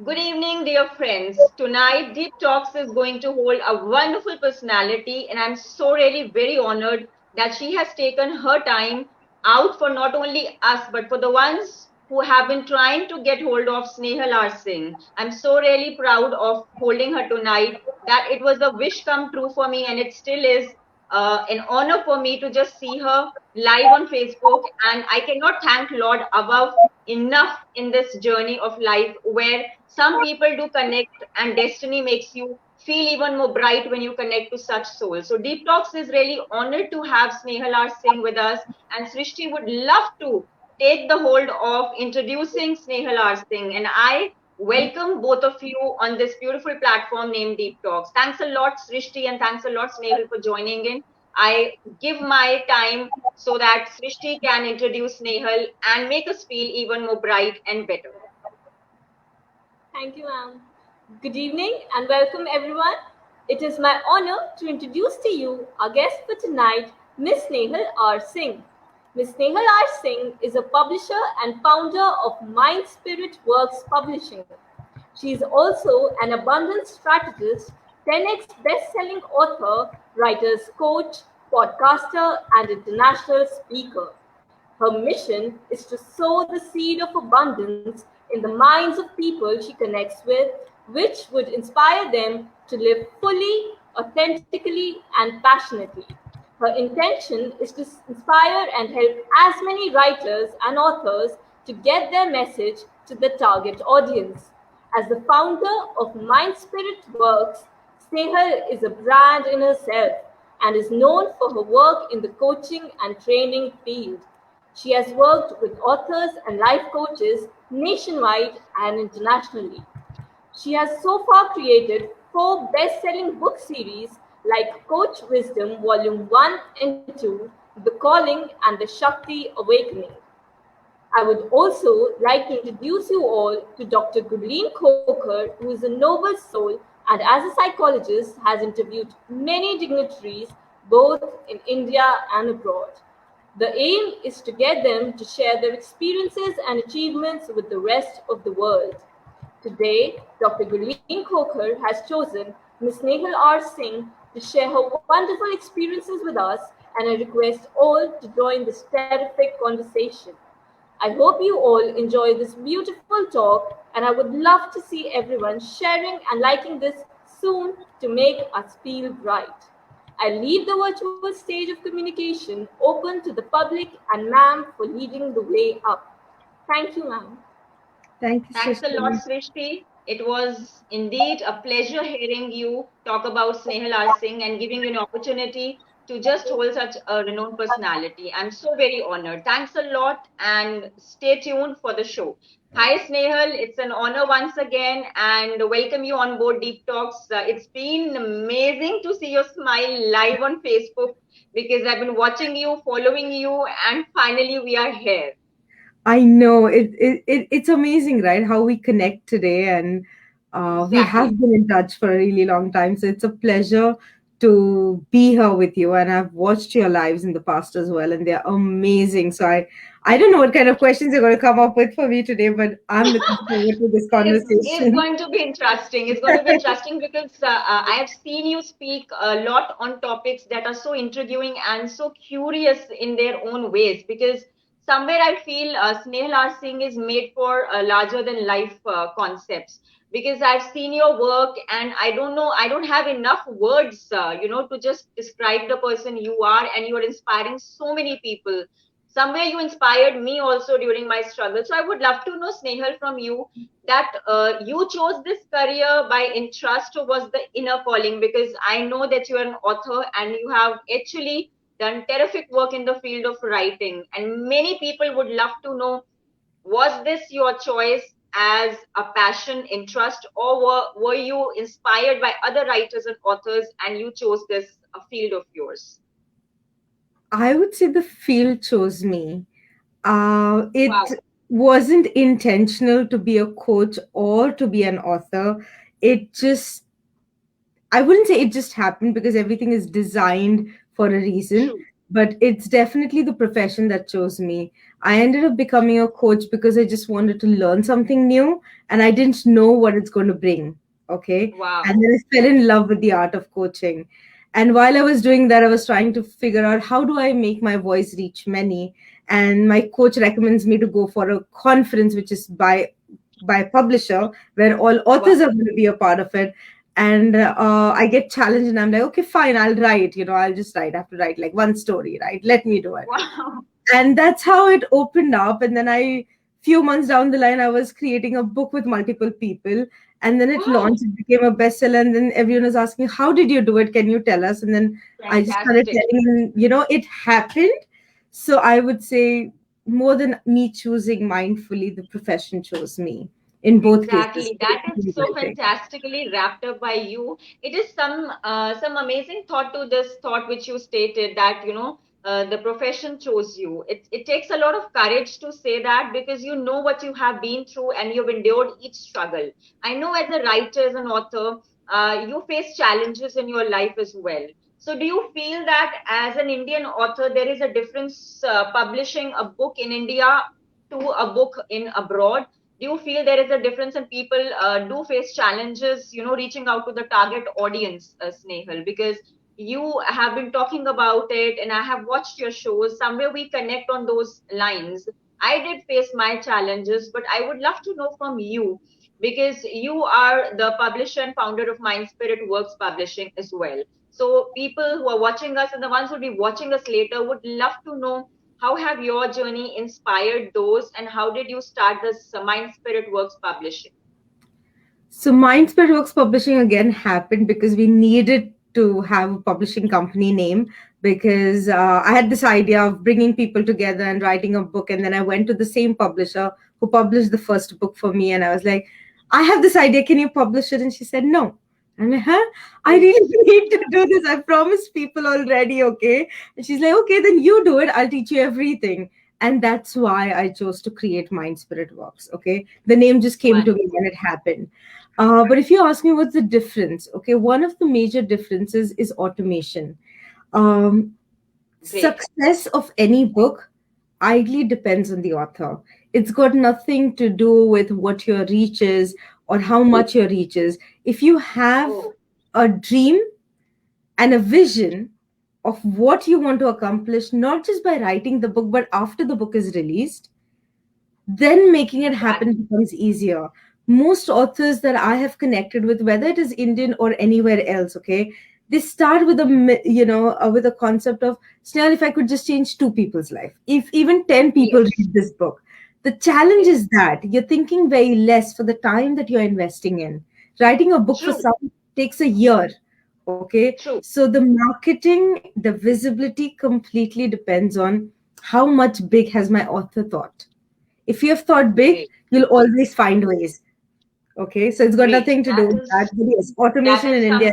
Good evening, dear friends. Tonight, Deep Talks is going to hold a wonderful personality, and I'm so really very honored that she has taken her time out for not only us but for the ones who have been trying to get hold of Snehal Singh. I'm so really proud of holding her tonight. That it was a wish come true for me, and it still is an honor for me to just see her live on Facebook. And I cannot thank Lord above enough in this journey of life where some people do connect and destiny makes you feel even more bright when you connect to such souls. So Deep Talks is really honored to have Snehal Singh with us, and Srishti would love to take the hold of introducing Snehal Singh. And I welcome both of you on this beautiful platform named Deep Talks. Thanks a lot, Srishti, and thanks a lot, Snehal, for joining in. I give my time so that Srishti can introduce Snehal and make us feel even more bright and better. Thank you, ma'am. Good evening and welcome, everyone. It is my honor to introduce to you our guest for tonight, Miss Snehal R. Singh. Miss Snehal R. Singh is a publisher and founder of Mind Spirit Works Publishing. She is also an abundance strategist, 10x best-selling author, writer's coach, podcaster, and international speaker. Her mission is to sow the seed of abundance in the minds of people she connects with, which would inspire them to live fully, authentically, and passionately. Her intention is to inspire and help as many writers and authors to get their message to the target audience. As the founder of Mind Spirit Works, Snehal is a brand in herself and is known for her work in the coaching and training field. She has worked with authors and life coaches nationwide and internationally. She has so far created four best selling book series like Coach Wisdom Volume 1 and 2, The Calling, and The Shakti Awakening. I would also like to introduce you all to Dr. Gurleen Khokhar, who is a noble soul and as a psychologist has interviewed many dignitaries both in India and abroad. The aim is to get them to share their experiences and achievements with the rest of the world. Today, Dr. Gurleen Khokhar has chosen Ms. Snehal R. Singh to share her wonderful experiences with us, and I request all to join this terrific conversation. I hope you all enjoy this beautiful talk, and I would love to see everyone sharing and liking this soon to make us feel bright. I leave the virtual stage of communication open to the public and ma'am for leading the way up. Thank you, ma'am. Thank you, Thanks a lot, Srishti. Srishti. It was indeed a pleasure hearing you talk about Snehal Singh and giving you an opportunity to just hold such a renowned personality. I'm so very honored. Thanks a lot and stay tuned for the show. Hi, Snehal. It's an honor once again and welcome you on board Deep Talks. It's been amazing to see your smile live on Facebook because I've been watching you, following you, and finally we are here. I know it's amazing, right? How we connect today, and we Exactly. have been in touch for a really long time. So it's a pleasure to be here with you. And I've watched your lives in the past as well, and they're amazing. So I don't know what kind of questions you're going to come up with for me today, but I'm looking forward to this It's conversation. going to be interesting. It's going to be interesting because I have seen you speak a lot on topics that are so intriguing and so curious in their own ways. Because somewhere I feel Snehal R. Singh is made for larger than life concepts. Because I've seen your work and I don't know, I don't have enough words, to just describe the person you are, and you are inspiring so many people. Somewhere you inspired me also during my struggle. So I would love to know, Snehal, from you that you chose this career by interest or was the inner calling? Because I know that you are an author and you have actually done terrific work in the field of writing, and many people would love to know, was this your choice as a passion interest, or were you inspired by other writers and authors and you chose this field of yours? I would say the field chose me. It Wow. wasn't intentional to be a coach or to be an author. It just I wouldn't say it just happened because everything is designed for a reason. True. but it's definitely the profession that chose me. I ended up becoming a coach because I just wanted to learn something new and I didn't know what it's going to bring. Okay. And Wow. then I fell in love with the art of coaching. And while I was doing that, I was trying to figure out how do I make my voice reach many. And my coach recommends me to go for a conference, which is by publisher, where all authors are Wow. going to be a part of it. And I get challenged and I'm like, okay, fine, I'll write, I'll just write. I have to write like one story, right? Let me do it. Wow. And that's how it opened up. And then few months down the line, I was creating a book with multiple people, and then it Wow. launched, it became a bestseller, and then everyone was asking, how did you do it, can you tell us? And then I just started Fantastic. telling them, it happened. So I would say, more than me choosing mindfully, the profession chose me in both cases, Exactly. That coaching is and so writing. fantastically wrapped up by you. It is some amazing thought to this thought which you stated that the profession chose you. It takes a lot of courage to say that because you know what you have been through and you've endured each struggle. I know as a writer, as an author, you face challenges in your life as well. So do you feel that as an Indian author, there is a difference publishing a book in India to a book in abroad? Do you feel there is a difference and people do face challenges reaching out to the target audience, Snehal, because you have been talking about it and I have watched your shows, somewhere we connect on those lines. I did face my challenges, but I would love to know from you, because you are the publisher and founder of Mind Spirit Works Publishing as well. So people who are watching us and the ones who will be watching us later would love to know, how have your journey inspired those, and how did you start this Mind Spirit Works Publishing? So Mindspell Works Publishing again happened because we needed to have a publishing company name, because I had this idea of bringing people together and writing a book, and then I went to the same publisher who published the first book for me, and I was like, I have this idea, can you publish it? And she said no. I'm like, huh? I Oh, really need to do this. I promised people already, okay? And she's like, okay, then you do it. I'll teach you everything. And that's why I chose to create Mind Spirit Works, okay? The name just came to me when wonderful. it happened. But if you ask me what's the difference, okay, one of the major differences is automation. Um, Great. Success of any book ideally depends on the author. It's got nothing to do with what your reach is or how much your reach is. If you have Oh, a dream and a vision of what you want to accomplish, not just by writing the book, but after the book is released, then making it happen exactly. becomes easier. Most authors that I have connected with, whether it is Indian or anywhere else, okay, they start with with a concept of, Snell, if I could just change two people's life, if even 10 people Yes, read this book. The challenge yes. is that you're thinking very less for the time that you're investing in. Writing a book for True, some takes a year, okay? true. So the marketing, the visibility completely depends on how much big has my author thought. If you have thought big, Great, you'll always find ways. Okay, so it's got great. nothing to do That with that. is But yes, that automation in is India.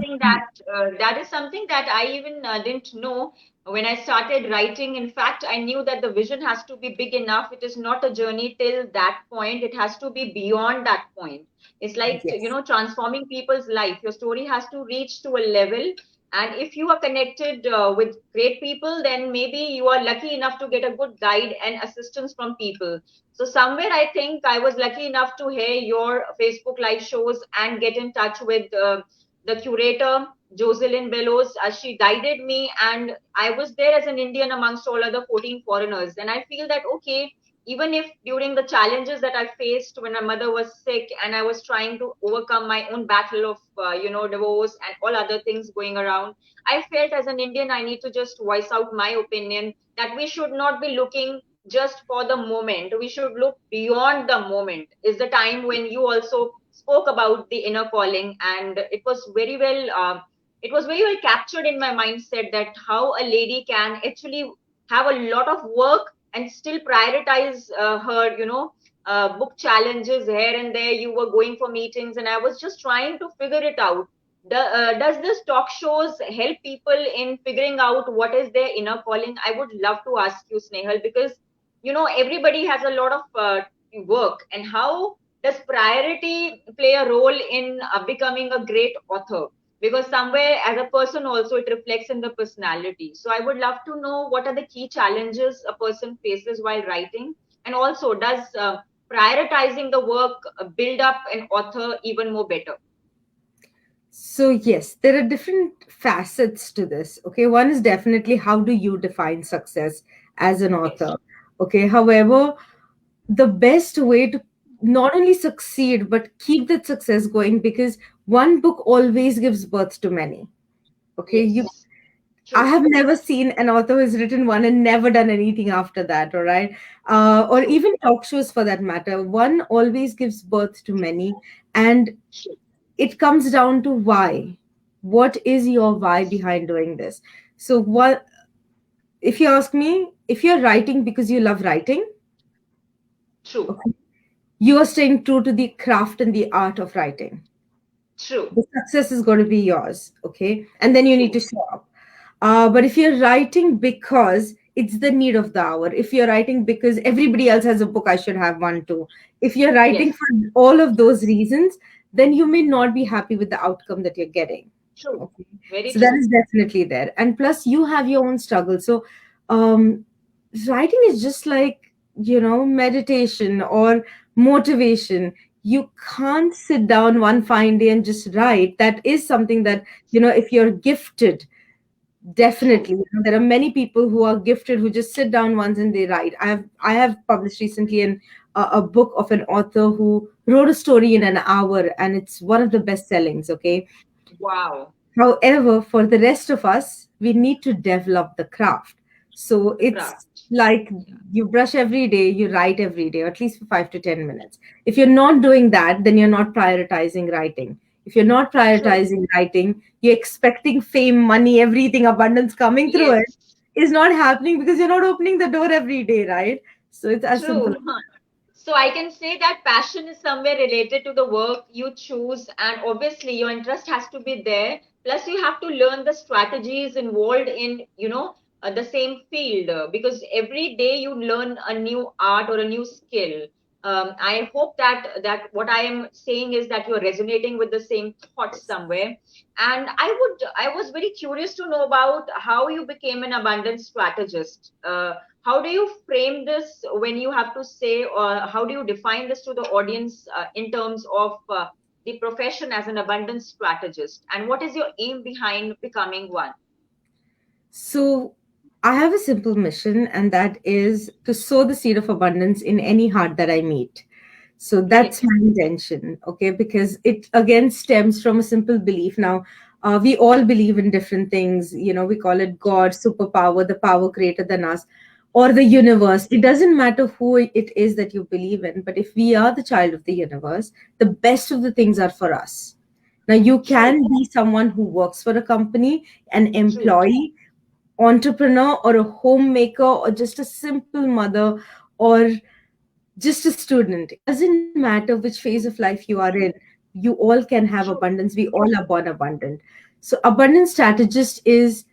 something that I even didn't know when I started writing. In fact, I knew that the vision has to be big enough. It is not a journey till that point. It has to be beyond that point. It's like Yes. transforming people's life. Your story has to reach to a level, and if you are connected with great people, then maybe you are lucky enough to get a good guide and assistance from people. So somewhere I think I was lucky enough to hear your Facebook live shows and get in touch with the curator, Jocelyn Bellows, as she guided me. And I was there as an Indian amongst all other 14 foreigners. And I feel that, okay, even if during the challenges that I faced when my mother was sick and I was trying to overcome my own battle of, divorce and all other things going around, I felt as an Indian, I need to just voice out my opinion that we should not be looking just for the moment. We should look beyond the moment. Is the time when you also spoke about the inner calling, and it was very well captured in my mindset that how a lady can actually have a lot of work and still prioritize her, book challenges here and there. You were going for meetings, and I was just trying to figure it out. Does this talk shows help people in figuring out what is their inner calling? I would love to ask you, Snehal, because everybody has a lot of work, and how does priority play a role in becoming a great author? because somewhere as a person also it reflects in the personality. So I would love to know what are the key challenges a person faces while writing, and also does prioritizing the work build up an author even more better? So, yes, there are different facets to this. Okay. One is definitely how do you define success as an Yes. author? Okay. However, the best way to not only succeed, but keep that success going, because one book always gives birth to many. Okay. Yes. I True. have never seen an author who's written one and never done anything after that, all right? Or True. even talk shows for that matter. One always gives birth to many, and True. it comes down to why. What is your why behind doing this? So, what if you ask me, if you're writing because you love writing, True. okay, you are staying true to the craft and the art of writing. True. The success is going to be yours, okay? And then you need to True. show up. But if you're writing because it's the need of the hour, if you're writing because everybody else has a book, I should have one too. If you're writing Yes. for all of those reasons, then you may not be happy with the outcome that you're getting. True. Okay. Very So that true. is definitely there. And plus, you have your own struggle. So, um, writing is just like, meditation or motivation. You can't sit down one fine day and just write. That is something that, if you're gifted, True. definitely. There are many people who are gifted who just sit down once and they write. I have published recently a book of an author who wrote a story in an hour, and it's one of the best sellings. Okay. Wow. However, for the rest of us, we need to develop the craft. So it's Craft. like Yeah. you brush every day, you write every day, at least for 5 to 10 minutes. If you're not doing that, then you're not prioritizing writing. If you're not True. prioritizing writing, you're expecting fame, money, everything, abundance coming through it Yes. is not happening because you're not opening the door every day, right? So it's as simple True. as So I can say that passion is somewhere related to the work you choose, and obviously your interest has to be there. Plus, you have to learn the strategies involved in, the same field, because every day you learn a new art or a new skill. I hope that what I am saying is that you're resonating with the same thoughts somewhere. And I was very curious to know about how you became an abundance strategist. How do you frame this when you have to say, or how do you define this to the audience in terms of the profession as an abundance strategist, and what is your aim behind becoming one? So, I have a simple mission, and that is to sow the seed of abundance in any heart that I meet. So, that's Great. my intention, okay? Because it again stems from a simple belief. Now, we all believe in different things. We call it God, superpower, the power greater than us, or the universe. It doesn't matter who it is that you believe in, but if we are the child of the universe, the best of the things are for us. Now, you True. can be someone who works for a company, an True. employee, entrepreneur, or a homemaker, or just a simple mother, or just a student. It doesn't matter which phase of life you are in. You all can have True. abundance. We all are born abundant. So abundance strategist is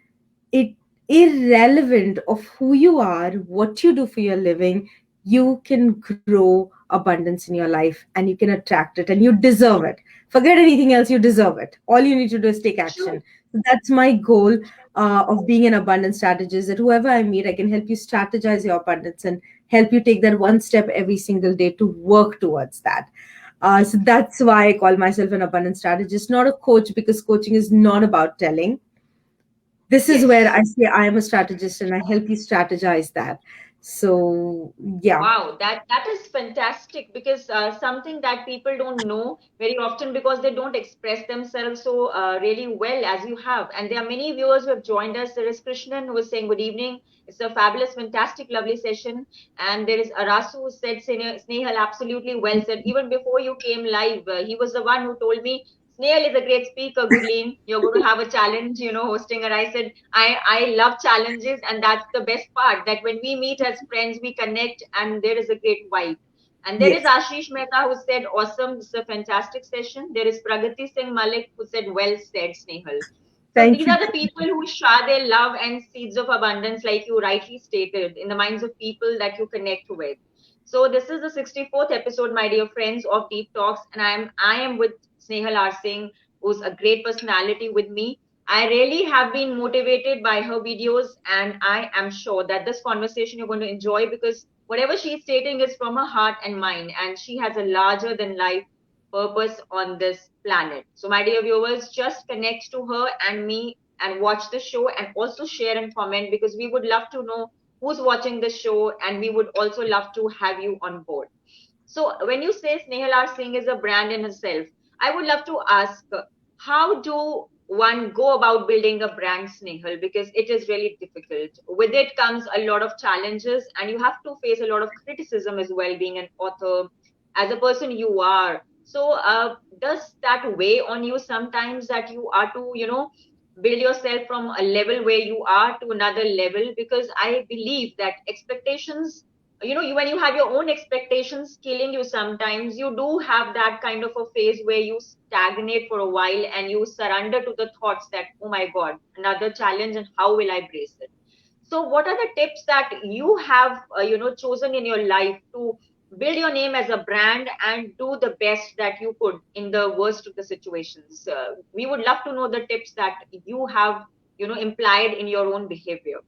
it irrelevant of who you are, what you do for your living. You can grow abundance in your life, and you can attract it, and you deserve it. Forget anything else, you deserve it. All you need to do is take True. action. So that's my goal of being an abundance strategist, that whoever I meet, I can help you strategize your abundance and help you take that one step every single day to work towards that. So that's why I call myself an abundance strategist, not a coach, because coaching is not about telling. This is where Yes. I say I am a strategist and I help you strategize that. So, yeah. Wow, that is fantastic, because something that people don't know very often because they don't express themselves so really well as you have. And there are many viewers who have joined us. There is Krishnan who is saying good evening. It's a fabulous, fantastic, lovely session. And there is Arasu who said, Snehal, absolutely well said. Even before you came live, he was the one who told me Snehal is a great speaker, Gurleen. You're going to have a challenge, hosting her. I said, I love challenges, and that's the best part. That when we meet as friends, we connect, and there is a great vibe. And there is Yes. Ashish Mehta who said, "Awesome, this is a fantastic session." There is Pragati Singh Malik who said, "Well said, Snehal." So Thank these you. are the people who shower their love and seeds of abundance, like you rightly stated, in the minds of people that you connect with. So this is the 64th episode, my dear friends, of Deep Talks, and I am with Snehal R. Singh. who's a great personality with me. I really have been motivated by her videos, and I am sure that this conversation you're going to enjoy because whatever she's stating is from her heart and mind, and she has a larger than life purpose on this planet. So, my dear viewers, just connect to her and me and watch the show and also share and comment because we would love to know who's watching the show and we would also love to have you on board. So when you say Snehal R. Singh is a brand in itself, I would love to ask how do one go about building a brand, Snehal? Because it is really difficult. With it comes a lot of challenges, and you have to face a lot of criticism as well, being an author, as a person you are. So does that weigh on you sometimes that you are to, build yourself from a level where you are to another level? Because I believe that expectations, when you have your own expectations killing you, sometimes you do have that kind of a phase where you stagnate for a while and you surrender to the thoughts that, oh my god, another challenge, and how will I brace it? So what are the tips that you have chosen in your life to build your name as a brand and do the best that you could in the worst of the situations? We would love to know the tips that you have implied in your own behavior.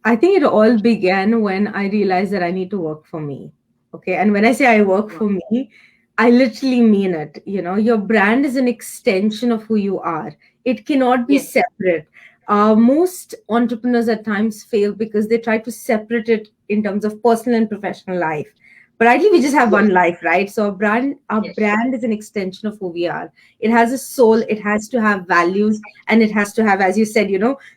I think it all began when I realized that I need to work for me. Okay. And when I say I work Wow. for me, I literally mean it. Your brand is an extension of who you are, it cannot be Yes. separate. Most entrepreneurs at times fail because they try to separate it in terms of personal and professional life. But ideally, we just have Yes. one life, right? So our Yes. brand is an extension of who we are. It has a soul, it has to have values, and it has to have, as you said,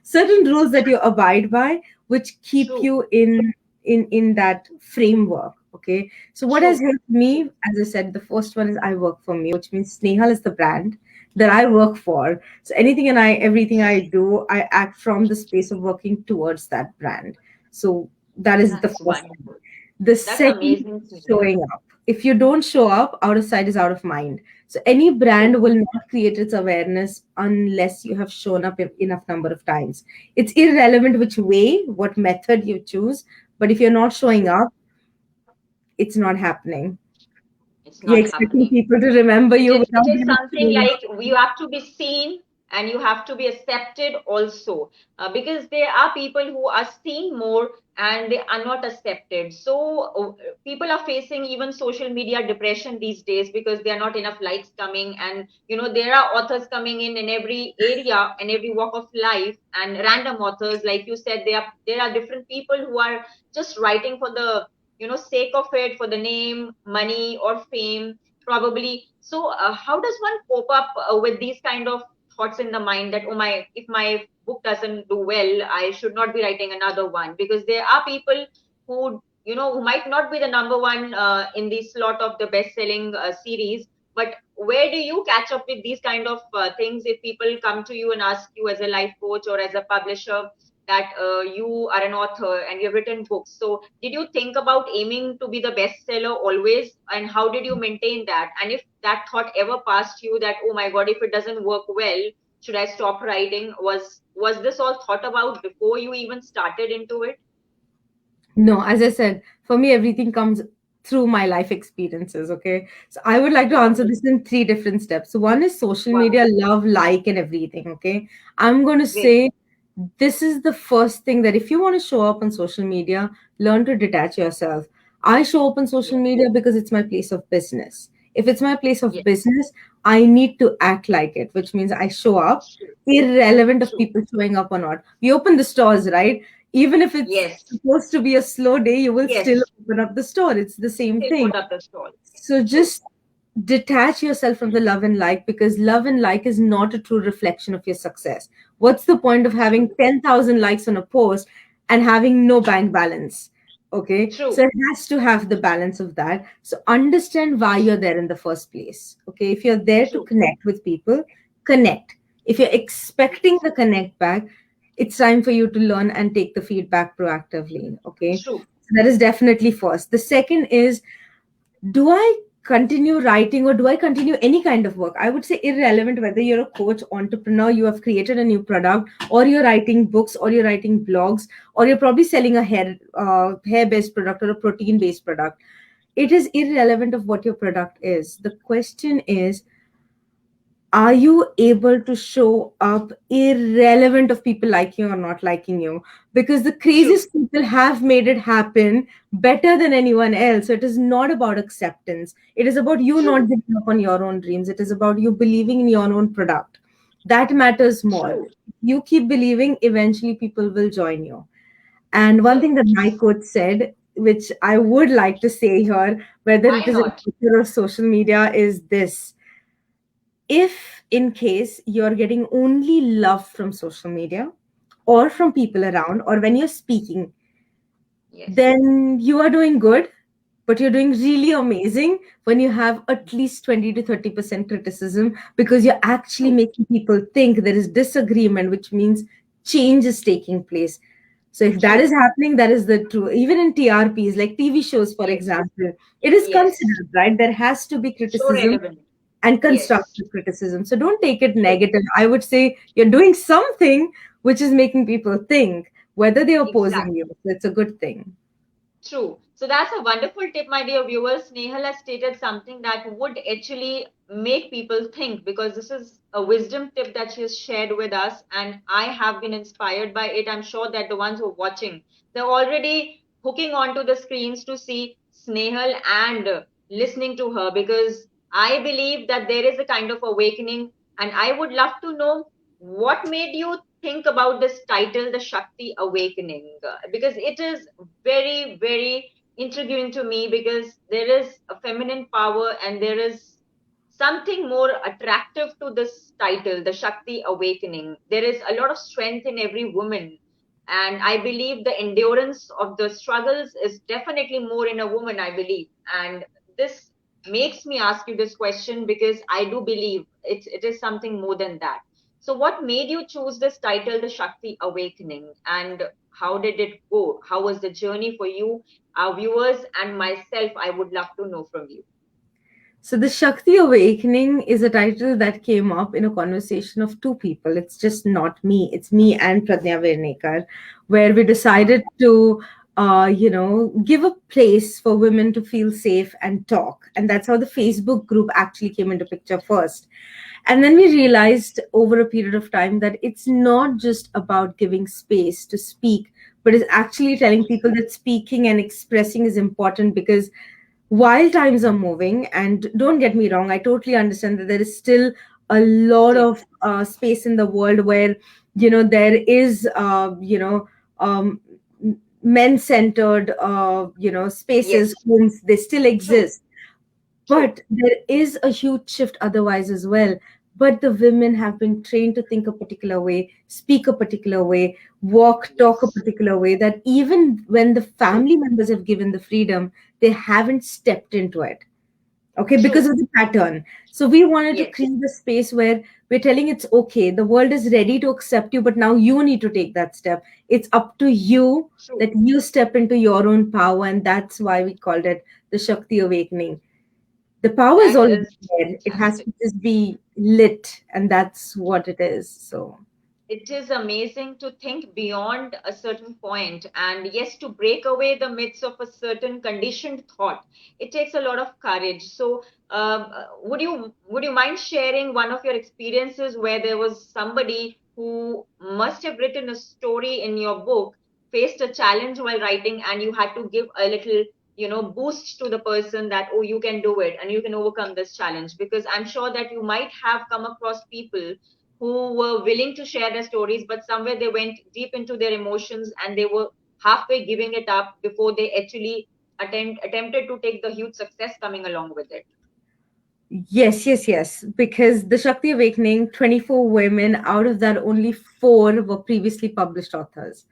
certain rules that you abide by which keep True. you in that framework. Okay, so what has True. helped True. me, as I said, the first one is I work for me, which means Snehal is the brand that I work for. So anything and everything I do, I act from the space of working towards that brand. So that is the That's first thing. wonderful. The That's second, amazing, Snehal. showing up. If you don't show up, out of sight is out of mind. So any brand True. will not create its awareness unless you have shown up enough number of times. It's irrelevant which way, what method you choose, but if you're not showing True. up, it's not happening. It's You're not expecting happening. people to remember it you is it without is even something showing like up. you have to be seen and you have to be accepted also, because there are people who are seen more and they are not accepted. So people are facing even social media depression these days because there are not enough likes coming, and there are authors coming in every area and every walk of life, and random authors, like you said, there are different people who are just writing for the sake of it, for the name, money, or fame, probably. So how does one cope up with these kind of thoughts in the mind that, oh my, if my book doesn't do well, I should not be writing another one? Because there are people who might not be the number one in the slot of the best selling series, but where do you catch up with these kind of things if people come to you and ask you as a life coach or as a publisher that you are an author and you've written books? So, did you think about aiming to be the bestseller always? And how did you maintain that? And if that thought ever passed you that, oh my God, if it doesn't work well, should I stop writing? Was this all thought about before you even started into it? No, as I said, for me, everything comes through my life experiences. Okay. So I would like to Wow. answer this in three different steps. So, one is social Wow. media, love, like, and everything. Okay. I'm going to Great. say this is the first thing that if you want to show up on social media, learn to detach yourself. I show up on social Yes. media because it's my place of business. If it's my place of Yes. business, I need to act like it, which means I show up True. irrelevant of True. people showing up or not. We open the stores, right? Even if it's Yes. supposed to be a slow day, you will still Yes. open up the store. It's the same Still thing. put up the stall. So True. just detach yourself from the love and like, because love and like is not a true reflection of your success. What's the point of having True. 10,000 likes on a post and having no bank balance? Okay, so True. it has to have the balance of that. So understand why you're there in the first place. Okay, if you're there to True. connect with people, connect. If you're expecting the connect back, it's time for you to learn and take the feedback proactively. Okay, True. so that is definitely first. The second is, do I continue writing or do I continue any kind of work? I would say irrelevant whether you're a coach, entrepreneur, you have created a new product, or you're writing books, or you're writing blogs, or you're probably selling a hair based product or a protein based product. It is irrelevant of what your product is. The question is, Are you able to show up irrelevant of people liking you or not liking you? Because the True. craziest people have made it happen better than anyone else. So it is not about acceptance. It is about you not True. giving up on your own dreams. It is about you believing in your own product. That matters more. True. You keep believing, eventually people will join you. And one thing that my Yes. coach said, which I would like to say here, whether it Why is in not? Twitter or social media, is this: if in case you're getting only love from social media or from people around or when you're speaking, Yes. then you are doing good, but you're doing really amazing when you have at least 20 to 30% criticism, because you're actually True. making people think there is disagreement, which means change is taking place. So if that is True. happening, that is the true. Even in TRPs, like TV shows, for Yes. example, it is Yes. considered, right? There has to be So criticism relevant. and Yes. constructive criticism. So don't take it True. negative. I would say you're doing something which is making people think, whether they're opposing you. Exactly. So it's a good thing. True. So that's a wonderful tip, my dear viewers. Snehal has stated something that would actually make people think, because this is a wisdom tip that she has shared with us, and I have been inspired by it. I'm sure that the ones who are watching, they're already hooking onto the screens to see Snehal and listening to her, because I believe that there is a kind of awakening, and I would love to know what made you think about this title, The Shakti Awakening, because it is very, very intriguing to me, because there is a feminine power and there is something more attractive to this title, The Shakti Awakening. There is a lot of strength in every woman. And I believe the endurance of the struggles is definitely more in a woman, I believe. And this makes me ask you this question, because I do believe it is something more than that. So, what made you choose this title, The Shakti Awakening, and how did it go? How was the journey for you, our viewers, and myself? I would love to know from you. So, The Shakti Awakening is a title that came up in a conversation of two people. It's just not me, it's me and Pradnya Virnekar, where we Wow. decided to, give a place for women to feel safe and talk. And that's how the Facebook group actually came into picture first. And then we realized over a period of time that it's not just about giving space to speak, but it's actually telling people that speaking and expressing is important, because while times are moving, and don't get me wrong, I totally understand that there is still a lot Still, of space in the world where there is um, men centered spaces, yes, homes, they still true, exist, true, but there is a huge shift otherwise as well. But the women have been trained to think a particular way, speak a particular way, walk, talk a yes, particular way, that even when the true, family members have given the freedom, they haven't stepped into it. Okay, because true, of the pattern. So we wanted to yes, create a space where we're telling it's okay, the world is ready to accept you, but now you need to take that step. It's up to you true. that you step into your own power, and that's why we called it the Shakti Awakening. The power is That already is there. It has fantastic. to just be lit, and that's what it is. So, It is amazing to think beyond a certain point, and yes, to break away the myths of a certain conditioned thought, it takes a lot of courage. So would you mind sharing one of your experiences where there was somebody who must have written a story in your book, faced a challenge while writing, and you had to give a little boost to the person that, oh, you can do it and you can overcome this challenge? Because I'm sure that you might have come across people who were willing to share their stories, but somewhere they went deep into their emotions and they were halfway giving it up before they actually attempted to take the huge success coming along with it. yes, yes, yes. Because the Shakti Awakening, 24 women, out of that, only four were previously published authors.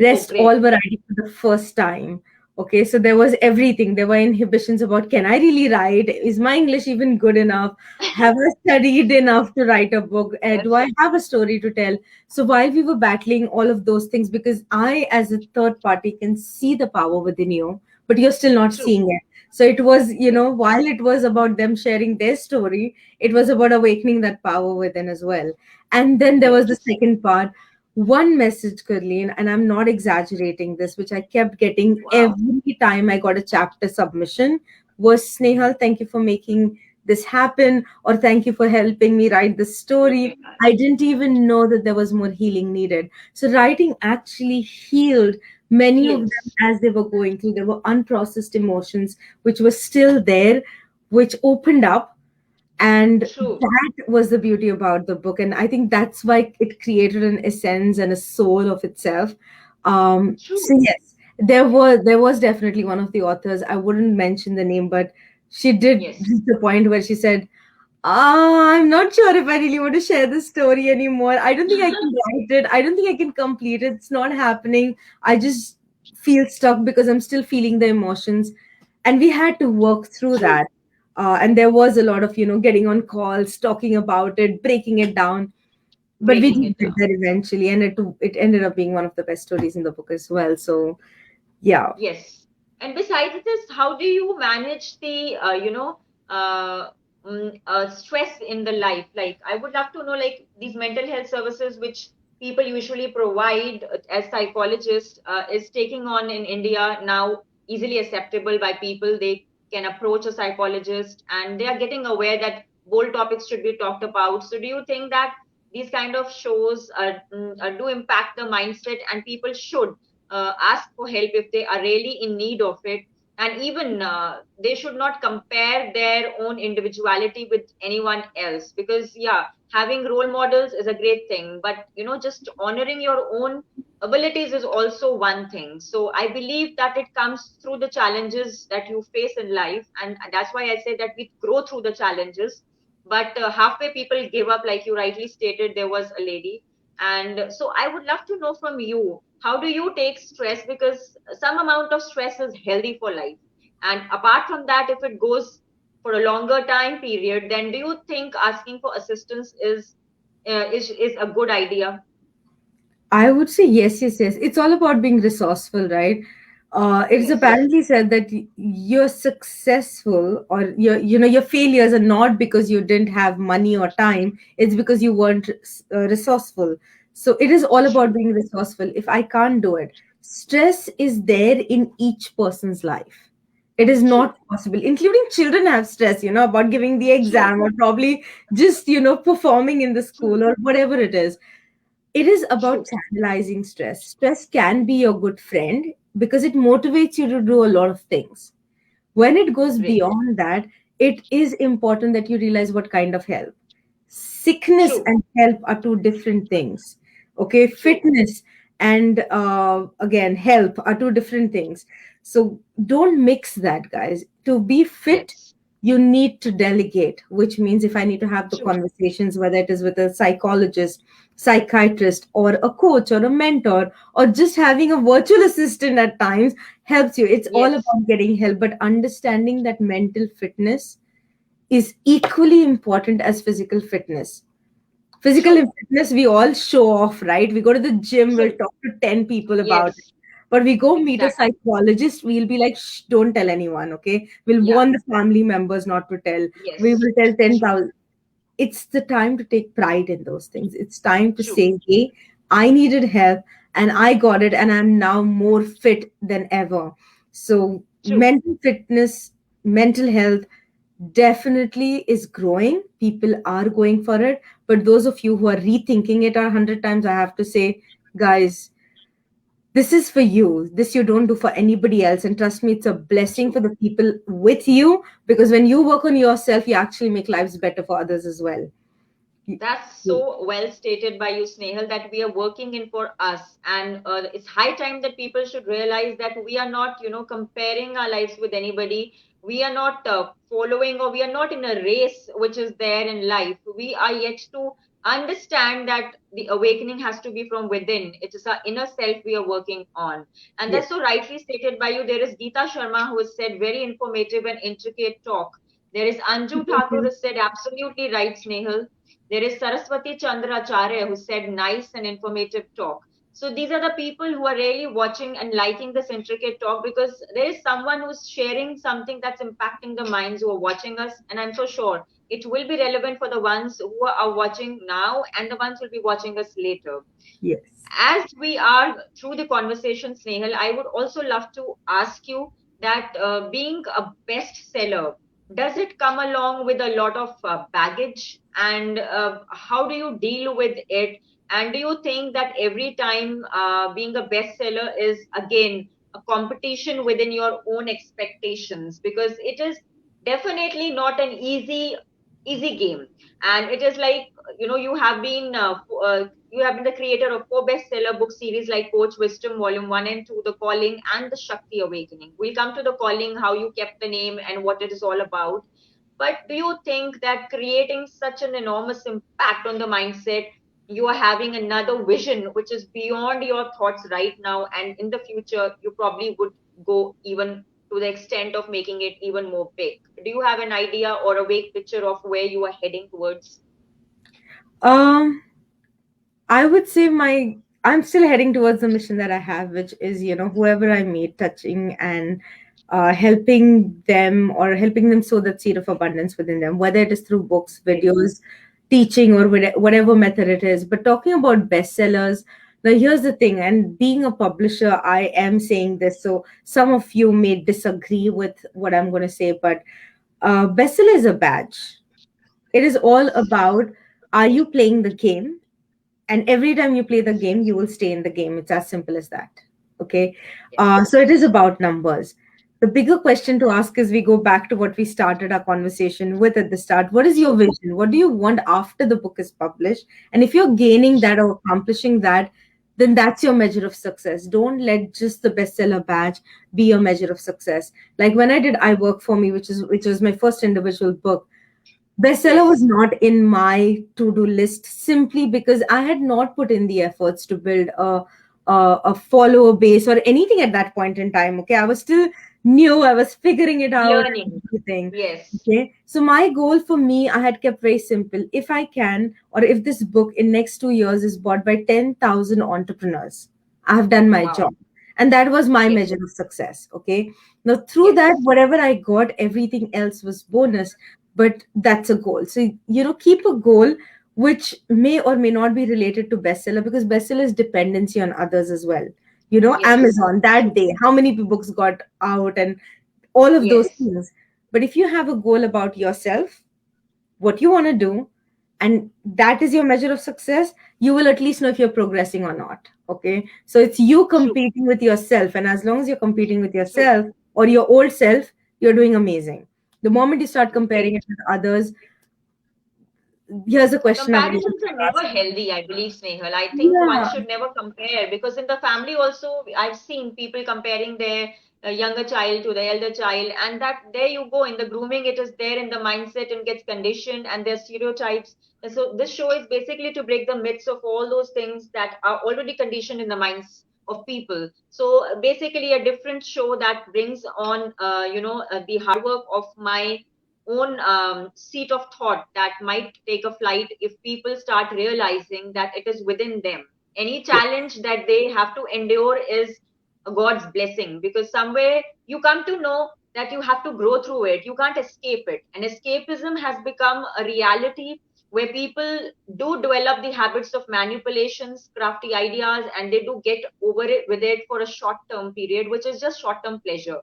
Oh, Rest all great. were writing for the first time. Okay, so there was everything. There were inhibitions about, can I really write? Is my English even good enough? Have I studied enough to write a book? Do Yes, I have a story to tell? So while we were battling all of those things, because I, as a third party, can see the power within you, but you're still not true. seeing it. So it was, Yes, while it was about them sharing their story, it was about awakening that power within as well. And then there was the yes. second part, one message, Gurleen, and I'm not exaggerating this, which I kept getting Wow. every time I got a chapter submission, was, Snehal, thank you for making this happen, or thank you for helping me write this story. Helping I us. didn't even know that there was more healing needed. So writing actually healed many of them Heals. as they were going through. There were unprocessed emotions which were still there, which opened up, and True. that was the beauty about the book. And I think that's why it created an essence and a soul of itself. So True. yes, there was definitely one of the authors, I wouldn't mention the name, but she did Yes. reach the point where she said, I'm not sure if I really want to share this story anymore. I don't think I can write it. I don't think I can complete it. It's not happening. I just feel stuck because I'm still feeling the emotions. And we had to work through True. that. And there was a lot of, getting on calls, talking about it, breaking it down. But we Breaking did it get down. there eventually. And it ended up being one of the best stories in the book as well. So, yeah. Yes. And besides this, how do you manage the, uh, stress in the life? Like, I would love to know, like, these mental health services which people usually provide as psychologists is taking on in India now easily acceptable by people. They can approach a psychologist and they are getting aware that bold topics should be talked about. So, do you think that these kind of shows do impact the mindset and people should ask for help if they are really in need of it, and even they should not compare their own individuality with anyone else, because yeah, having role models is a great thing, but just honoring your own abilities is also one thing. So I believe that it comes through the challenges that you face in life, and that's why I say that we grow through the challenges. But halfway people give up, like you rightly stated, there was a lady. And so I would love to know from you, how do you take stress? Because some amount of stress is healthy for life. And apart from that, if it goes for a longer time period, then do you think asking for assistance is a good idea? I would say yes, yes, yes. It's all about being resourceful, right? It's Yes. apparently said that you're successful, or your failures are not because you didn't have money or time. It's because you weren't resourceful. So it is all about True. being resourceful. If I can't do it, stress is there in each person's life. It is True. not possible. Including children have stress, about giving the True. exam, or probably just performing in the True. school or whatever it is. It is about True. channelizing stress. Stress can be your good friend because it motivates you to do a lot of things. When it goes Great. beyond that, it is important that you realize what kind of help. Sickness True. and help are two different things. Okay, True. fitness and again help are two different things. So don't mix that, guys. To be fit, Yes. you need to delegate, which means if I need to have the True. conversations, whether it is with a psychologist, psychiatrist, or a coach or a mentor, or just having a virtual assistant at times, helps you. It's all Yes. about getting help, but understanding that mental fitness is equally important as physical fitness. Physical True. fitness, we all show off, right? We go to the gym, we'll True. talk to 10 people about it. Yes. But we go meet a Exactly. psychologist, we'll be like, shh, don't tell anyone, okay? We'll Yeah. warn the family members not to tell. We Yes. will tell True. 10,000. It's the time to take pride in those things. It's time to True. say, hey, I needed help and I got it, and I'm now more fit than ever. So, True. mental fitness, mental health definitely is growing. People are going for it. But those of you who are rethinking it 100 times, I have to say, guys, this is for you. This you don't do for anybody else. And trust me, it's a blessing True. for the people with you, because when you work on yourself, you actually make lives better for others as well. You- That's you- so well stated by you, Snehal, that we are working in for us. And it's high time that people should realize that we are not, comparing our lives with anybody. We are not following, or we are not in a race which is there in life. We are yet to understand that the awakening has to be from within. It is our inner self we are working on. And Yes. that's so rightly stated by you. There is Geeta Sharma who has said very informative and intricate talk. There is Anju Thakur who said absolutely right, Snehal. There is Saraswati Chandracharya who said nice and informative talk. So these are the people who are really watching and liking this intricate talk, because there is someone who's sharing something that's impacting the minds who are watching us. And I'm so sure it will be relevant for the ones who are watching now and the ones who will be watching us later. Yes. As we are through the conversation, Snehal, I would also love to ask you that being a bestseller, does it come along with a lot of baggage? And how do you deal with it? And do you think that every time being a bestseller is again a competition within your own expectations? Because it is definitely not an easy game. And it is like, you have been you have been the creator of four bestseller book series like Coach Wisdom Volume 1 and 2, The Calling, and The Shakti Awakening. We'll come to The Calling, how you kept the name and what it is all about. But do you think that creating such an enormous impact on the mindset, you are having another vision which is beyond your thoughts right now, and in the future, you probably would go even to the extent of making it even more big? Do you have an idea or a vague picture of where you are heading towards? Um, I would say I'm still heading towards the mission that I have, which is, whoever I meet, touching and helping them, or helping them sow that seed of abundance within them, whether it is through books, Right. videos, teaching, or whatever method it is. But talking about bestsellers, now here's the thing, and being a publisher, I am saying this, so some of you may disagree with what I'm going to say, but bestseller is a badge. It is all Yes. about, are you playing the game? And every time you play the game, you will stay in the game. It's as simple as that. Okay. Yes. So it is about numbers. The bigger question to ask is, we go back to what we started our conversation with at the start. What is your True. vision? What do you want after the book is published? And if you're gaining that or accomplishing that, then that's your measure of success. Don't let just the bestseller badge be your measure of success. Like when I did I Work For Me, which was my first individual book, bestseller was Yes. not in my to-do list, simply because I had not put in the efforts to build a follower base or anything at that point in time. Okay, I was still new. I was figuring it out and Learning. everything. Yes. Okay, so my goal for me, I had kept very simple. If I can, or if this book in next 2 years is bought by 10,000 entrepreneurs, I have done my Wow. job. And that was my Yes. measure of success. Okay. Now, through that, Yes. whatever I got, everything else was bonus, but that's a goal. So, keep a goal which may or may not be related to bestseller, because bestseller is dependency on others as well. Yes. Amazon that True. day, how many books got out, and all of those Yes. things. But if you have a goal about yourself, what you want to do, and that is your measure of success, you will at least know if you're progressing or not. Okay, so it's you True. competing with yourself, and as long as you're competing with True. yourself or your old self, you're doing amazing. The moment you start comparing Great. it with others, here's a question I want you Comparisons to are never ask. healthy, I believe, Snehal. I think one Yeah, should never compare, because in the family also, I've seen people comparing their younger child to the elder child, and that there you go in the grooming, it is there in the mindset and gets conditioned, and there's stereotypes. And so this show is basically to break the myths of all those things that are already conditioned in the minds of people. So basically, a different show that brings on, the hard work of my own seat of thought that might take a flight if people start realizing that it is within them. Any challenge that they have to endure is a God's blessing, because somewhere you come to know that you have to grow through it. You can't escape it. And escapism has become a reality where people do develop the habits of manipulations, crafty ideas, and they do get over it with it for a short term period, which is just short term pleasure.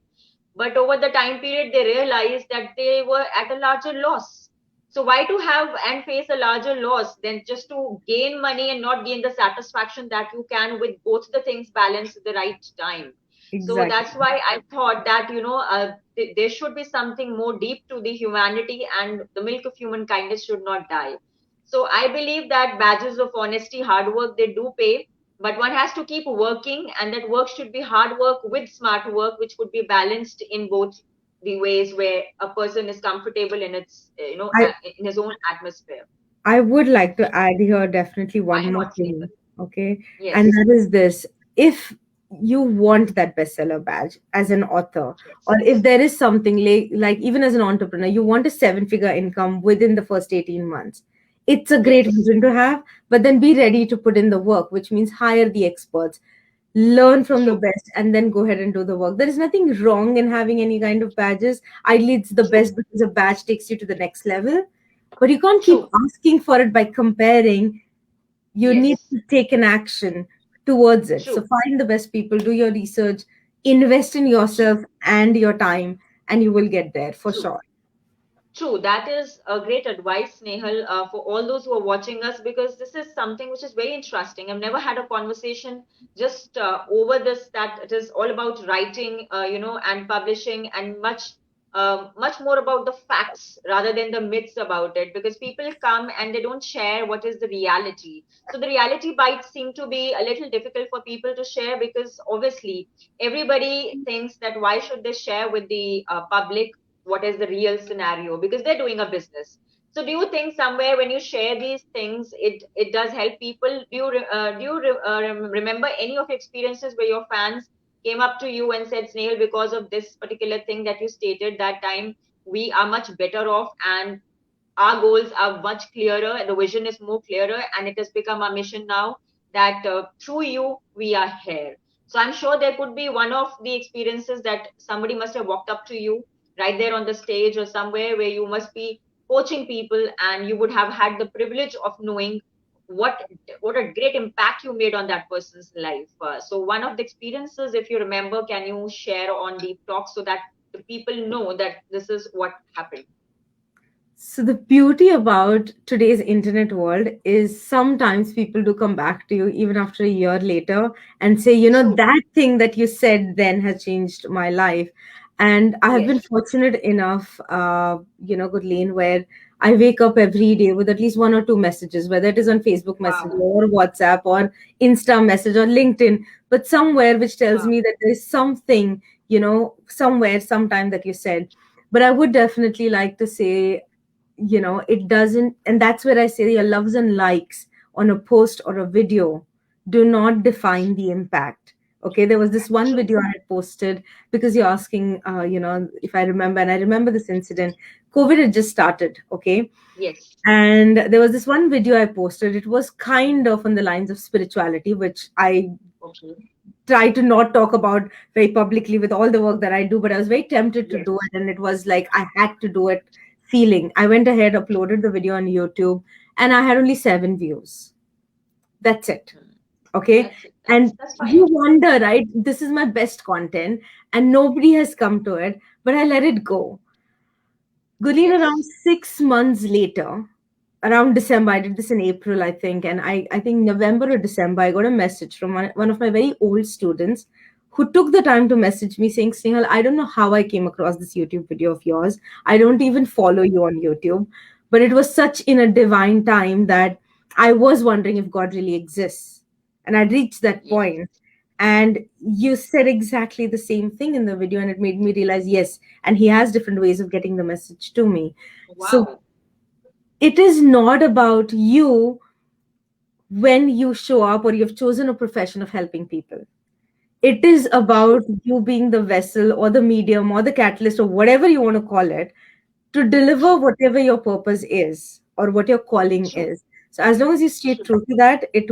But over the time period, they realized that they were at a larger loss. So why to have and face a larger loss than just to gain money and not gain the satisfaction that you can with both the things balanced at the right time? So exactly. that's why I thought that, there should be something more deep to the humanity, and the milk of human kindness should not die. So I believe that badges of honesty, hard work, they do pay, but one has to keep working, and that work should be hard work with smart work, which could be balanced in both the ways where a person is comfortable in its I in his own atmosphere. I would like to add here definitely Why one more not, Snehal? thing, okay? And Yes. that is this. If you want that bestseller badge as an author, Yes. or if there is something like even as an entrepreneur, you want a seven-figure income within the first 18 months. It's a great Yes. vision to have, but then be ready to put in the work, which means hire the experts, learn from the True. best, and then go ahead and do the work. There is nothing wrong in having any kind of badges. Ideally, it's the True. best because a badge takes you to the next level, but you can't keep True. asking for it by comparing. You need Yes. to take an action towards it. So True. find the best people, do your research, invest in True. yourself and your time, and you will get there for True. sure. True, that is a great advice, Snehal, for all those who are watching us, because this is something which is very interesting. I've never had a conversation just over this, that it is all about writing, and publishing, and much more about the facts rather than the myths about it. Because people come and they don't share what is the reality. So the reality bites seem to be a little difficult for people to share, because obviously everybody thinks that why should they share with the public what is the real scenario, because they're doing a business. So do you think somewhere when you share these things, it does help people? Remember any of your experiences where your fans came up to you and said, Snail, because of this particular thing that you stated that time, we are much better off, and our goals are much clearer, and the vision is more clearer, and it has become our mission now that through you we are here. So I'm sure there could be one of the experiences that somebody must have walked up to you right there on the stage or somewhere where you must be coaching people, and you would have had the privilege of knowing what what a great impact you made on that person's life. So one of the experiences, if you remember, can you share on Deep Talk so that the people know that this is what happened? So the beauty about today's internet world is sometimes people do come back to you even after a year later and say, True. that thing that you said then has changed my life. And I have been Yes. fortunate enough, Gurleen, where I wake up every day with at least one or two messages, whether it is on Facebook Messenger Wow. or WhatsApp or Insta message or LinkedIn, but somewhere which tells Wow. me that there is something, somewhere, sometime that you said. But I would definitely like to say, it doesn't, and that's where I say your loves and likes on a post or a video do not define the impact. Okay, there was this one True. video I had posted because you're asking, if I remember, and I remember this incident. COVID had just started. Okay, Yes. and there was this one video I posted. It was kind of on the lines of spirituality, which I Okay. try to not talk about very publicly with all the work that I do, but I was very tempted to Yes. do it. And it was like I had to do it feeling. I went ahead, uploaded the video on YouTube, and I had only 7 views. That's it. Hmm. Okay. That's it. And That's you fine. wonder, right? This is my best content, and nobody has come to it, but I let it go. Gurleen, around Yes. 6 months later, around December, I did this in April, I think, and I think November or December, I got a message from one of my very old students who took the time to message me saying, Snehal, I don't know how I came across this YouTube video of yours. I don't even follow you on YouTube, but it was such in a divine time that I was wondering if God really exists. And I'd reached that Yes. point. And you said exactly the same thing in the video, and it made me realize, yes, and he has different ways of getting the message to me. So Wow. it is not about you when you show up or you've chosen a profession of helping people. It is about True. you being the vessel or the medium or the catalyst or whatever you want to call it to deliver True. whatever your purpose is or what your calling True. is. So as long as you stay True. true to that, it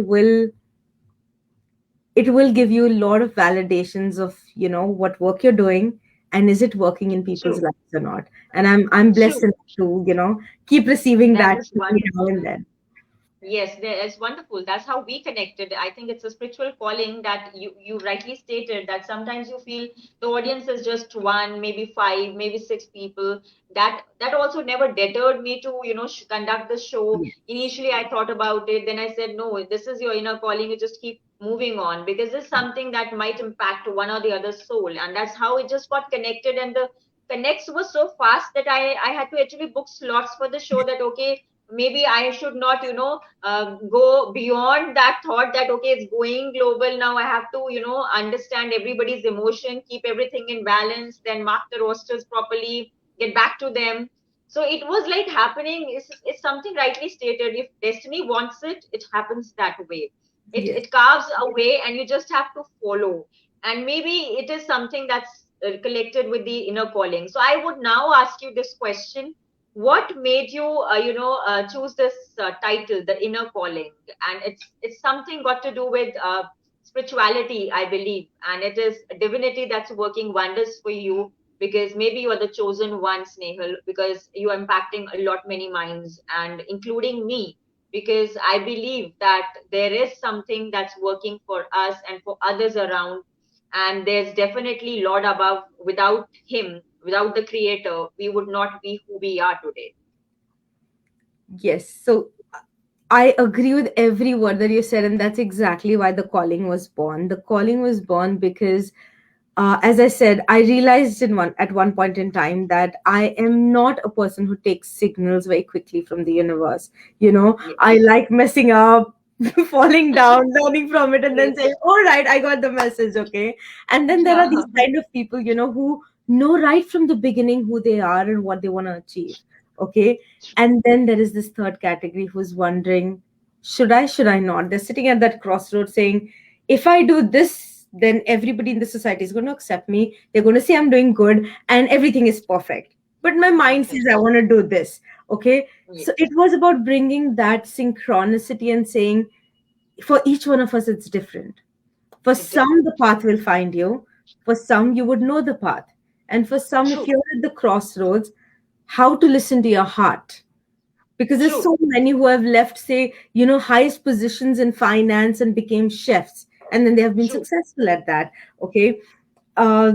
will give you a lot of validations of what work you're doing and is it working in people's True. lives or not. And I'm blessed True. enough to keep receiving That that is every now wonderful. and then. Yes, it's wonderful. That's how we connected. I think it's a spiritual calling that you rightly stated, that sometimes you feel the audience is just one, maybe five, maybe six people. That also never deterred me to conduct the show. Initially, I thought about it. Then I said, no, this is your inner calling. You just keep moving on, because this is something that might impact one or the other soul, and that's how it just got connected. And the connects was so fast that I had to actually book slots for the show. That okay, maybe I should not go beyond that thought that okay, it's going global now. I have to understand everybody's emotion, keep everything in balance, then mark the rosters properly, get back to them. So it was like happening. It's something rightly stated. If destiny wants it, it happens that way. it Yes. it carves a way, and you just have to follow. And maybe it is something that's collected with the inner calling. So I would now ask you this question: what made you choose this title, the inner calling? And it's something got to do with spirituality, I believe, and it is a divinity that's working wonders for you, because maybe you are the chosen one, Snehal, because you are impacting a lot many minds, and including me, because I believe that there is something that's working for us and for others around. And there's definitely Lord above. Without him, Without the creator, we would not be who we are today. Yes. So I agree with every word that you said, and that's exactly why the calling was born. The calling was born because, as I said, I realized at one point in time that I am not a person who takes signals very quickly from the universe. I Yes. like messing up, falling down, learning from it, and then Yes. saying, "All right, I got the message." Okay, and then there are Yeah. these kind of people, who know right from the beginning who they are and what they want to achieve. Okay, and then there is this third category who's wondering, should I not? They're sitting at that crossroad saying, if I do this, then everybody in the society is going to accept me. They're going to say I'm doing good and everything is perfect. But my mind says I Absolutely. want to do this. Okay. So it Yes. was about bringing that synchronicity and saying, for each one of us, it's different. For It is some, the path will find you. For some, you would know the path. And for some, if true. you're at the crossroads, how to listen to your heart, because there's True. so many who have left, say, highest positions in finance and became chefs, and then they have been True. successful at that. Okay. uh,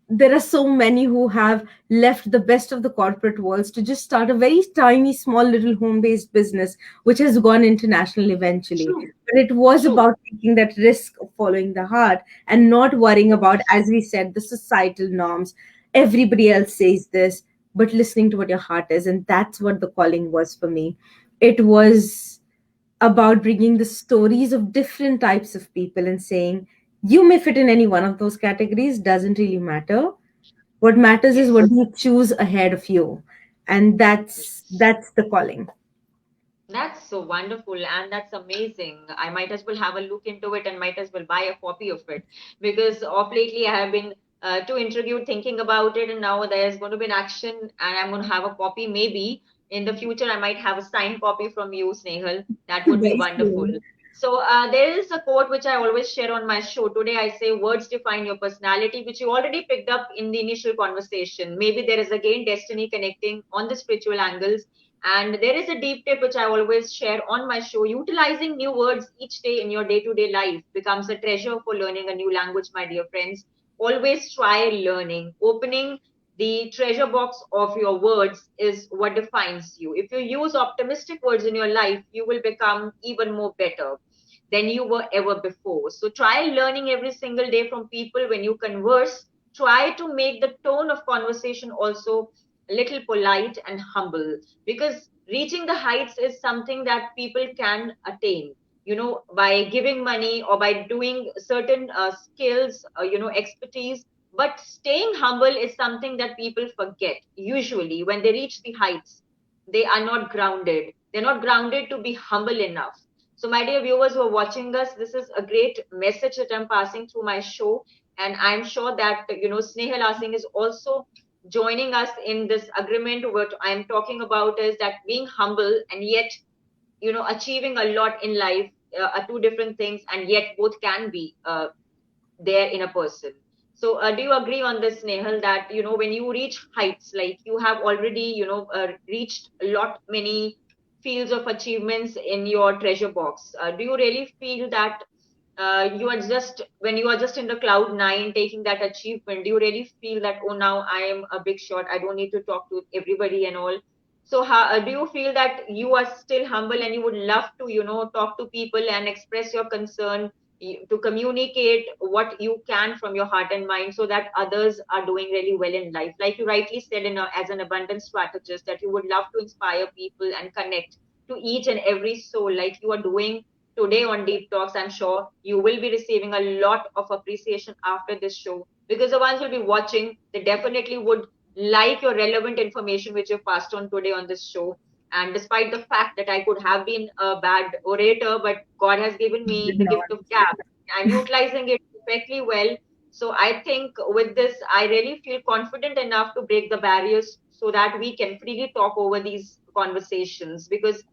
there are so many who have left the best of the corporate worlds to just start a very tiny, small, little home based business, which has gone international eventually. True. But it was True. about taking that risk of following the heart and not worrying about, Yes. as we said, the societal norms. Everybody else says this, but listening to what your heart is. And that's what the calling was for me. It was about bringing the stories of different types of people and saying, you may fit in any one of those categories, doesn't really matter. What matters is what Yes. do you choose ahead of you. And that's the calling. That's so wonderful and that's amazing. I might as well have a look into it and might as well buy a copy of it, because of lately I have been too intrigued thinking about it, and now there's going to be an action and I'm going to have a copy. Maybe in the future I might have a signed copy from you, Snehal. That would be Very wonderful. soon. So there is a quote which I always share on my show. Today I say words define your personality, which you already picked up in the initial conversation. Maybe there is again destiny connecting on the spiritual angles, and there is a deep tip which I always share on my show. Utilizing new words each day in your day to day life becomes a treasure for learning a new language, my dear friends. Always try learning. Opening the treasure box of your words is what defines you. If you use optimistic words in your life, you will become even more better than you were ever before. So try learning every single day from people when you converse. Try to make the tone of conversation also little polite and humble, because reaching the heights is something that people can attain, by giving money or by doing certain skills, expertise. But staying humble is something that people forget. Usually when they reach the heights, they are not grounded. They're not grounded to be humble enough. So my dear viewers who are watching us, this is a great message that I'm passing through my show, and I'm sure that Snehal Singh is also joining us in this agreement. What I'm talking about is that being humble and yet achieving a lot in life are two different things, and yet both can be there in a person. So do you agree on this, Nehal, that when you reach heights, like you have already reached a lot many fields of achievements in your treasure box, do you really feel that you are just when you are just in the cloud nine taking that achievement, do you really feel that, oh, now I am a big shot, I don't need to talk to everybody and all? So how do you feel that you are still humble and you would love to talk to people and express your concern, to communicate what you can from your heart and mind, so that others are doing really well in life, like you rightly said as an abundance strategist, that you would love to inspire people and connect to each and every soul, like you are doing today on Deep Talks? I'm sure you will be receiving a lot of appreciation after this show, because the ones who will be watching, they definitely would like your relevant information which you've passed on today on this show. And despite the fact that I could have been a bad orator, but God has given me the No. gift of gab. I'm utilizing it perfectly well. So I think with this, I really feel confident enough to break the barriers so that we can freely talk over these conversations. Because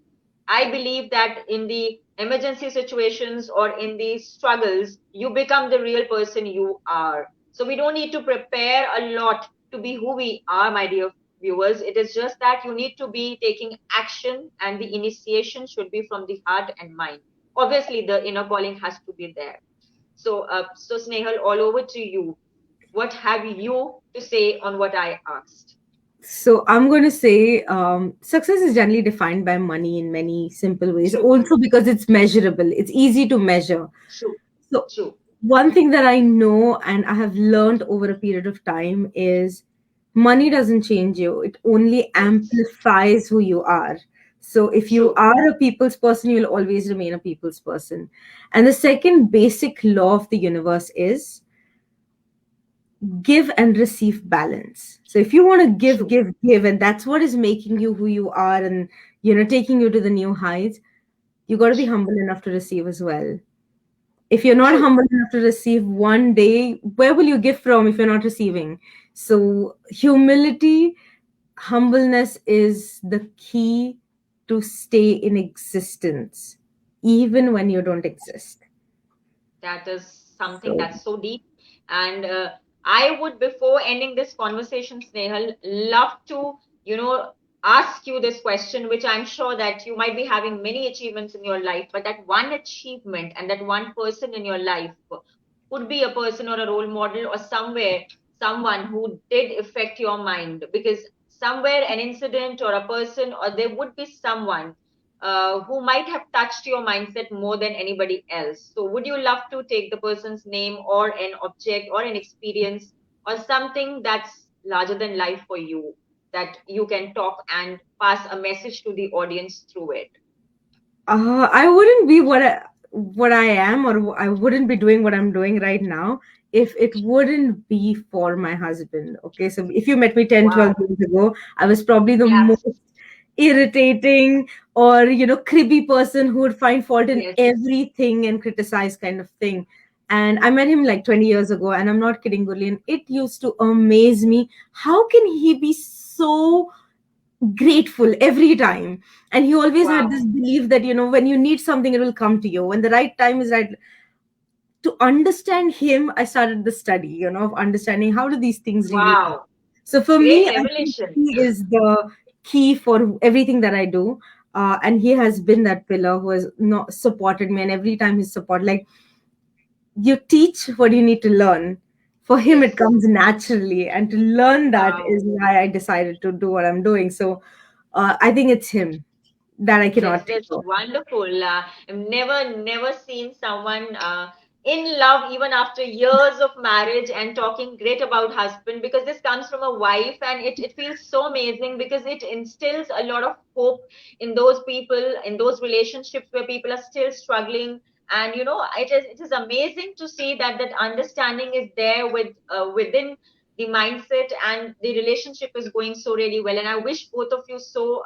I believe that in the emergency situations or in the struggles, you become the real person you are. So we don't need to prepare a lot to be who we are, my dear viewers. It is just that you need to be taking action, and the initiation should be from the heart and mind. Obviously, the inner calling has to be there. So, Snehal, all over to you. What have you to say on what I asked? So I'm going to say success is generally defined by money in many simple ways. True, Also because it's measurable, it's easy to measure. true, So true. one thing that I know and I have learned over a period of time is money doesn't change you. It only Yes, amplifies who you are. So if you true, are a people's person, you'll always remain a people's person. And the second basic law of the universe is give and receive balance. So if you want to give, true. give, give, and that's what is making you who you are and taking you to the new heights, you got to be humble enough to receive as well. If you're not True. humble enough to receive one day, where will you give from if you're not receiving? So humility, humbleness is the key to stay in existence, even when you don't exist. That is something So that's so deep. And I would, before ending this conversation, Snehal, love to, you know, ask you this question, which I'm sure that you might be having many achievements in your life, but that one achievement and that one person in your life could be a person or a role model or somewhere, someone who did affect your mind, because somewhere an incident or a person or there would be someone who might have touched your mindset more than anybody else. So, would you love to take the person's name or an object or an experience or something that's larger than life for you that you can talk and pass a message to the audience through it? I wouldn't be what I am, or I wouldn't be doing what I'm doing right now if it wouldn't be for my husband. Okay, so if you met me 10, Wow. 12 years ago, I was probably the Yeah. most irritating or cribby person who would find fault in Yes. everything and criticize kind of thing. And I met him like 20 years ago, and I'm not kidding, Gurleen. It used to amaze me. How can he be so grateful every time? And he always had Wow. this belief that when you need something, it will come to you when the right time is right. To understand him, I started the study of understanding how do these things really work. Wow. So for Great me, I think revelation. he is the key for everything that I do. And he has been that pillar who has not supported me, and every time he's support, like, you teach what you need to learn. For him, it Yes. comes naturally, and to learn that Wow. is why I decided to do what I'm doing. So I think it's him that I cannot take That's off. wonderful. I've never seen someone in love even after years of marriage and talking great about husband, because this comes from a wife and it feels so amazing because it instills a lot of hope in those people, in those relationships where people are still struggling. And it is amazing to see that that understanding is there within the mindset, and the relationship is going so really well. And I wish both of you so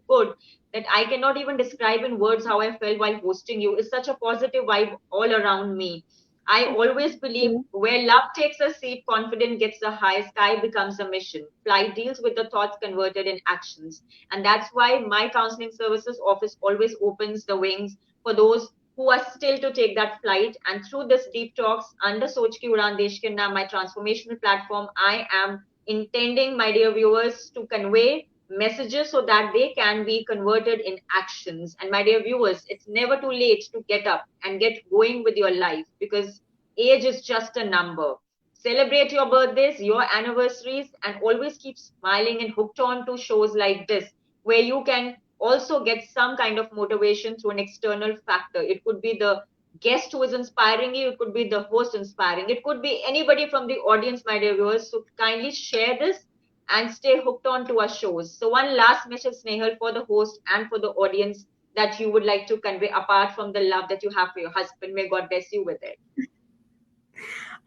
good that I cannot even describe in words how I felt while hosting you. It's such a positive vibe all around me. I always believe where love takes a seat, confidence gets a high, sky becomes a mission. Flight deals with the thoughts converted in actions. And that's why my counseling services office always opens the wings for those who are still to take that flight. And through this deep talks under Soch Ki Udan Desh Ke Naam, my transformational platform, I am intending, my dear viewers, to convey messages so that they can be converted in actions. And my dear viewers, it's never too late to get up and get going with your life, because age is just a number. Celebrate your birthdays, your anniversaries, and always keep smiling and hooked on to shows like this, where you can also get some kind of motivation through an external factor. It could be the guest who is inspiring you, it could be the host inspiring, it could be anybody from the audience, my dear viewers. So kindly share this and stay hooked on to our shows. So, one last message, Snehal, for the host and for the audience that you would like to convey apart from the love that you have for your husband. May God bless you with it.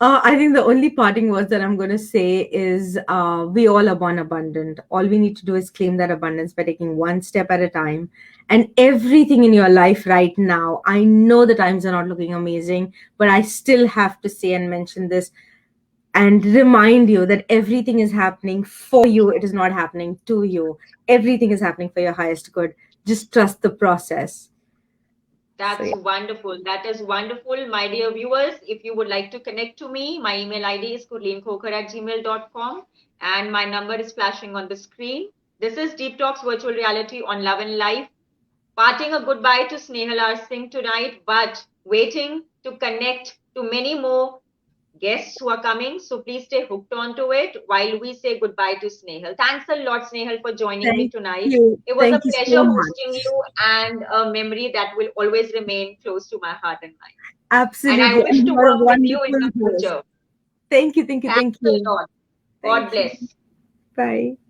I think the only parting words that I'm going to say is we all are born abundant. All we need to do is claim that abundance by taking one step at a time. And everything in your life right now, I know the times are not looking amazing, but I still have to say and mention this and remind you that everything is happening for you. It is not happening to you. Everything is happening for your highest good. Just trust the process. So, That's yeah. wonderful. That is wonderful. My dear viewers, if you would like to connect to me, my email ID is gurleenkhokhar@gmail.com and my number is flashing on the screen. This is Deep Talks Virtual Reality on Love and Life. Parting a goodbye to Snehal Singh tonight, but waiting to connect to many more guests who are coming. So please stay hooked on to it while we say goodbye to Snehal. Thanks a lot, Snehal, for joining me Thank tonight. you. It was a Thank you pleasure so hosting much. you and a memory that will always remain close to my heart and mind. And I Absolutely. wish And to you are a work with you in wonderful the host. future. Thank you. Thank you. Thanks Thank a you. lot. God Thank you. bless. Bye.